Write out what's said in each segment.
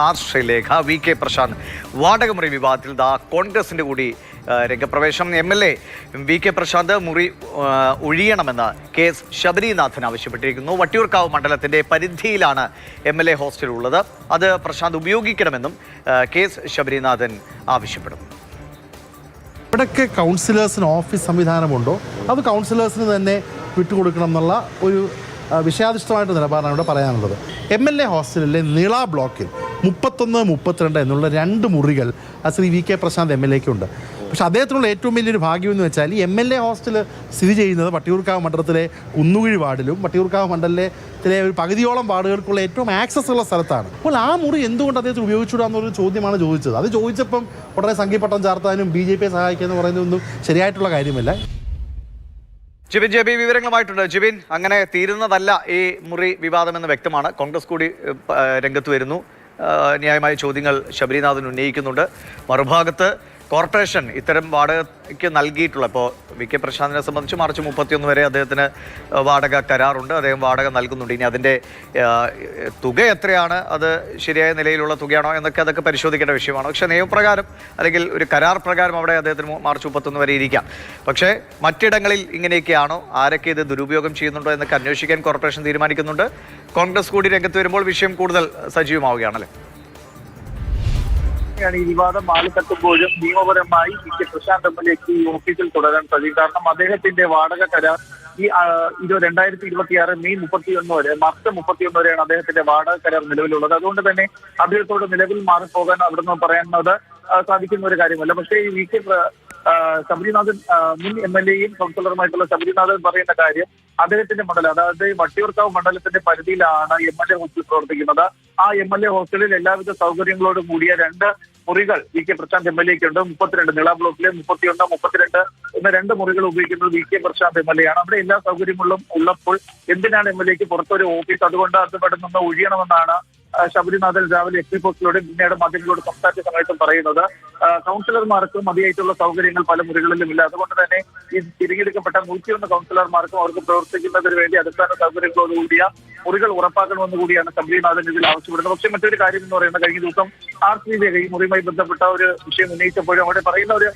R Sreelekha, V K Prashanth വാടകമുറി വിവാദത്തിൽ കോൺഗ്രസിന്റെ കൂടി രംഗപ്രവേശം. MLA വി കെ പ്രശാന്ത് മുറി ഒഴിയണമെന്ന് KS ശബരിനാഥൻ ആവശ്യപ്പെട്ടിരിക്കുന്നു. വട്ടിയൂർക്കാവ് മണ്ഡലത്തിന്റെ പരിധിയിലാണ് MLA ഹോസ്റ്റൽ ഉള്ളത്. അത് പ്രശാന്ത് ഉപയോഗിക്കണമെന്നും KS ശബരിനാഥൻ ആവശ്യപ്പെടുന്നു. ഇവിടൊക്കെ കൗൺസിലേഴ്സിന് ഓഫീസ് സംവിധാനമുണ്ടോ, അത് കൗൺസിലേഴ്സിന് തന്നെ വിട്ടുകൊടുക്കണം എന്നുള്ള ഒരു വിഷയാധിഷ്ഠിതമായിട്ട് നിലപാടാണ് ഇവിടെ പറയാനുള്ളത്. MLA ഹോസ്റ്റലിലെ നീള ബ്ലോക്കിൽ 31, 32 എന്നുള്ള 2 മുറികൾ ശ്രീ വി കെ പ്രശാന്ത് MLAക്കുണ്ട്. പക്ഷേ അദ്ദേഹത്തിനുള്ള ഏറ്റവും വലിയൊരു ഭാഗ്യമെന്ന് വെച്ചാൽ ഈ MLA ഹോസ്റ്റൽ സ്ഥിതി ചെയ്യുന്നത് വട്ടിയൂർക്കാവ് മണ്ഡലത്തിലെ കുന്നുകുഴി വാർഡിലും വട്ടിയൂർക്കാവ് മണ്ഡലത്തിലെ ഒരു പകുതിയോളം വാർഡുകൾക്കുള്ള ഏറ്റവും ആക്സസ് ഉള്ള സ്ഥലത്താണ്. അപ്പോൾ ആ മുറി എന്തുകൊണ്ട് അദ്ദേഹത്തിന് ഉപയോഗിച്ചുകൂടാന്നൊരു ചോദ്യമാണ് ചോദിച്ചത്. അത് ചോദിച്ചപ്പം ഉടനെ സംഘിപ്പട്ടം ചാർത്താനും BJPയെ സഹായിക്കുക എന്ന് പറയുന്നതൊന്നും ശരിയായിട്ടുള്ള കാര്യമല്ല. ജിബിൻ JB വിവരങ്ങളുമായിട്ടുണ്ട്. ജിബിൻ, അങ്ങനെ തീരുന്നതല്ല ഈ മുറി വിവാദമെന്ന് വ്യക്തമാണ്. കോൺഗ്രസ് കൂടി രംഗത്ത് വരുന്നു. ന്യായമായ ചോദ്യങ്ങൾ ശബരിനാഥൻ ഉന്നയിക്കുന്നുണ്ട്. മറുഭാഗത്ത് കോർപ്പറേഷൻ ഇത്തരം വാടകയ്ക്ക് നൽകിയിട്ടുള്ള, ഇപ്പോൾ വി കെ പ്രശാന്തിനെ സംബന്ധിച്ച് മാർച്ച് 31 വരെ അദ്ദേഹത്തിന് വാടക കരാറുണ്ട്, അദ്ദേഹം വാടക നൽകുന്നുണ്ട്. ഇനി അതിൻ്റെ തുക എത്രയാണ്, അത് ശരിയായ നിലയിലുള്ള തുകയാണോ എന്നൊക്കെ അതൊക്കെ പരിശോധിക്കേണ്ട വിഷയമാണ്. പക്ഷേ നിയമപ്രകാരം അല്ലെങ്കിൽ ഒരു കരാർ പ്രകാരം അവിടെ അദ്ദേഹത്തിന് മാർച്ച് 31 വരെ ഇരിക്കാം. പക്ഷേ മറ്റിടങ്ങളിൽ ഇങ്ങനെയൊക്കെയാണോ, ആരൊക്കെ ഇത് ദുരുപയോഗം ചെയ്യുന്നുണ്ടോ എന്നൊക്കെ അന്വേഷിക്കാൻ കോർപ്പറേഷൻ തീരുമാനിക്കുന്നുണ്ട്. കോൺഗ്രസ് കൂടി രംഗത്ത് വരുമ്പോൾ വിഷയം കൂടുതൽ സജീവമാവുകയാണല്ലേ? ഈ വിവാദം ആളിക്കത്തുമ്പോഴും നിയമപരമായി വി കെ പ്രശാന്ത് MLAക്ക് ഈ ഓഫീസിൽ തുടരാൻ കഴിയും. കാരണം അദ്ദേഹത്തിന്റെ വാടക കരാർ ഈ 2026 മെയ് 31 വരെ, മാർച്ച് 31 വരെയാണ് അദ്ദേഹത്തിന്റെ വാടക കരാർ നിലവിലുള്ളത്. അതുകൊണ്ട് തന്നെ അദ്ദേഹത്തോട് നിലവിൽ മാറിപ്പോകാൻ അവിടുന്ന് പറയുന്നത് സാധിക്കുന്ന ഒരു കാര്യമല്ല. പക്ഷേ ഈ വി കെ ശബരിനാഥൻ മുൻ MLAയും കൗൺസിലറുമായിട്ടുള്ള ശബരിനാഥൻ പറയുന്ന കാര്യം, അദ്ദേഹത്തിന്റെ മണ്ഡലം, അതായത് വട്ടിയൂർക്കാവ് മണ്ഡലത്തിന്റെ പരിധിയിലാണ് MLA ഹോസ്റ്റൽ പ്രവർത്തിക്കുന്നത്. ആ MLA ഹോസ്റ്റലിൽ എല്ലാവിധ സൗകര്യങ്ങളോടും കൂടിയ 2 മുറികൾ വി കെ പ്രശാന്ത് MLAക്കുണ്ട്. 32 നീള ബ്ലോക്കിലെ 31, 32 എന്ന 2 മുറികൾ ഉപയോഗിക്കുന്നത് വി കെ പ്രശാന്ത് MLA ആണ്. അവിടെ എല്ലാ സൗകര്യങ്ങളും ഉള്ളപ്പോൾ എന്തിനാണ് MLAക്ക് പുറത്തൊരു ഓഫീസ്? അതുകൊണ്ട് അത് ഇവിടെ നിന്ന് ഒഴിയണമെന്നാണ് ശബരിനാഥൻ രാവിലെ FP പോസ്റ്റിലൂടെ പിന്നീട് മാധ്യമങ്ങളോട് സംസാരിച്ച സമയത്തും പറയുന്നത്. കൗൺസിലർമാർക്ക് മതിയായിട്ടുള്ള സൗകര്യങ്ങൾ പല മുറികളിലും ഇല്ല. അതുകൊണ്ട് തന്നെ ഈ തിരഞ്ഞെടുക്കപ്പെട്ട 101 കൗൺസിലർമാർക്കും അവർക്ക് പ്രവർത്തിക്കുന്നതിന് വേണ്ടി അടിസ്ഥാന സൗകര്യങ്ങളോടുകൂടിയ മുറികൾ ഉറപ്പാക്കണമെന്ന് കൂടിയാണ് ശബരിനാഥൻ ഇതിൽ ആവശ്യപ്പെടുന്നത്. പക്ഷേ മറ്റൊരു കാര്യം എന്ന് പറയുന്നത്, കഴിഞ്ഞ ദിവസം ആർ ശ്രീലേഖ ഈ മുറിയുമായി ബന്ധപ്പെട്ട ഒരു വിഷയം ഉന്നയിച്ചപ്പോഴും അവിടെ പറയുന്ന ഒരു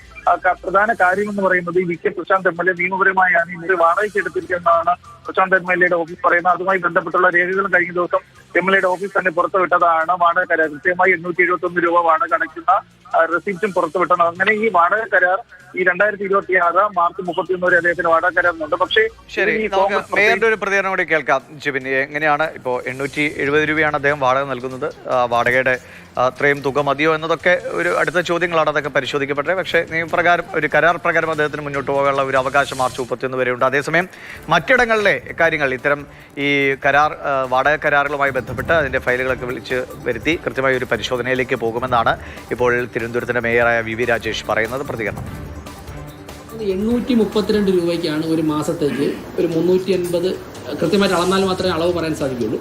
പ്രധാന കാര്യം എന്ന് പറയുന്നത്, ഈ വി കെ പ്രശാന്ത് MLA നിയമപരമായാണ് ഈ മുറി വാടകയ്ക്ക് എടുത്തിരിക്കുന്നതാണ് പ്രശാന്ത് MLAയുടെ ഓഫീസ് പറയുന്നത്. അതുമായി ബന്ധപ്പെട്ടുള്ള രേഖകളും കഴിഞ്ഞ ദിവസം MLAയുടെ ഓഫീസ് തന്നെ പുറത്തുവിട്ടതാണ്. വാടക കരാർ കൃത്യമായി 871 രൂപ വാടക അടയ്ക്കുന്ന റെസിപ്റ്റും പുറത്തുവിട്ടണം. അങ്ങനെ ഈ വാടക കരാർ ഈ 2026 മാർച്ച് 31 വരെ അദ്ദേഹത്തിന് വാടക കരാറുണ്ട്. പക്ഷേ ശരി, മേയറുടെ ഒരു പ്രതികരണം കൂടി കേൾക്കാം. ജിബിൻ, എങ്ങനെയാണ് ഇപ്പോൾ 870 രൂപയാണ് അദ്ദേഹം വാടക നൽകുന്നത്, വാടകയുടെ അത്രയും തുക മതിയോ എന്നതൊക്കെ ഒരു അടുത്ത ചോദ്യങ്ങളാണ്, അതൊക്കെ പരിശോധിക്കപ്പെട്ടത്. പക്ഷേ നിയമപ്രകാരം ഒരു കരാർ പ്രകാരം അദ്ദേഹത്തിന് മുന്നോട്ട് പോകാനുള്ള ഒരു അവകാശം മാർച്ച് 31 വരെ ഉണ്ട്. അതേസമയം മറ്റിടങ്ങളിലെ കാര്യങ്ങൾ, ഇത്തരം ഈ വാടക കരാറുകളുമായി ബന്ധപ്പെട്ട് അതിൻ്റെ ഫയലുകളൊക്കെ വിളിച്ച് വരുത്തി കൃത്യമായ ഒരു പരിശോധനയിലേക്ക് പോകുമെന്നാണ് ഇപ്പോൾ തിരുവനന്തപുരത്തിൻ്റെ മേയറായ VV രാജേഷ് പറയുന്നത്. പ്രതികരണം: 832 രൂപയ്ക്കാണ് ഒരു മാസത്തേക്ക് ഒരു 380, കൃത്യമായിട്ട് അളന്നാൽ മാത്രമേ അളവ് പറയാൻ സാധിക്കുകയുള്ളൂ,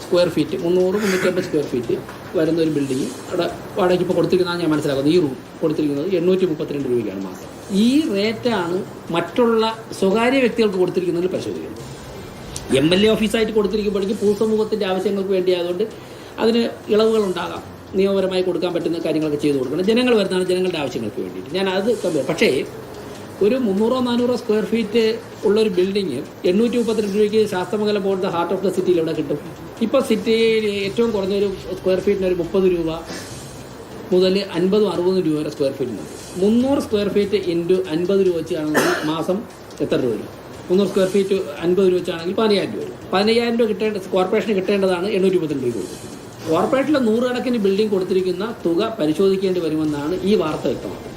സ്ക്വയർ ഫീറ്റ് 300-350 സ്ക്വയർ ഫീറ്റ് വരുന്ന ഒരു ബിൽഡിംഗ് അവിടെ വാടകയ്ക്ക് ഇപ്പോൾ കൊടുത്തിരിക്കുന്നതാണ് ഞാൻ മനസ്സിലാക്കുന്നത്. ഈ റൂം കൊടുത്തിരിക്കുന്നത് 832 രൂപയ്ക്കാണ് മാസം. ഈ റേറ്റാണ് മറ്റുള്ള സ്വകാര്യ വ്യക്തികൾക്ക് കൊടുത്തിരിക്കുന്നതിൽ പരിശോധിക്കുന്നത്. MLA ഓഫീസായിട്ട് കൊടുത്തിരിക്കുമ്പോഴേക്കും പൊതുസമൂഹത്തിൻ്റെ ആവശ്യങ്ങൾക്ക് വേണ്ടി ആയതുകൊണ്ട് അതിന് ഇളവുകൾ ഉണ്ടാകാം. നിയമപരമായി കൊടുക്കാൻ പറ്റുന്ന കാര്യങ്ങളൊക്കെ ചെയ്തു കൊടുക്കണം. ജനങ്ങൾ വരുന്നതാണ് ജനങ്ങളുടെ ആവശ്യങ്ങൾക്ക് വേണ്ടിയിട്ട്. ഞാൻ അത് പക്ഷേ ഒരു 300-400 സ്ക്വയർ ഫീറ്റ് ഉള്ളൊരു ബിൽഡിങ് 832 രൂപയ്ക്ക് ശാസ്ത്രമംഗലം പോലത്തെ ഹാർട്ട് ഓഫ് ദ സിറ്റിയിൽ എവിടെ കിട്ടും? ഇപ്പോൾ സിറ്റിയിൽ ഏറ്റവും കുറഞ്ഞൊരു സ്ക്വയർ ഫീറ്റിന് ഒരു 30 രൂപ മുതൽ 50-60 രൂപ വരെ സ്ക്വയർ ഫീറ്റിനുണ്ട്. 300 സ്ക്വയർ ഫീറ്റ് ഇൻറ്റു 50 രൂപ വെച്ചാണെങ്കിൽ മാസം എത്ര രൂപ വരും? 300 സ്ക്വയർ ഫീറ്റ് 50 രൂപ വെച്ചാണെങ്കിൽ 15,000 രൂപ വരും. 15,000 രൂപ കോർപ്പറേഷന് കിട്ടേണ്ടതാണ് 832 രൂപ കൊടുക്കുന്നത്. കോർപ്പറേഷനിൽ 100 കണക്കിന് ബിൽഡിംഗ് കൊടുത്തിരിക്കുന്ന തുക പരിശോധിക്കേണ്ടി വരുമെന്നാണ് ഈ വാർത്ത വ്യക്തമാക്കുന്നത്.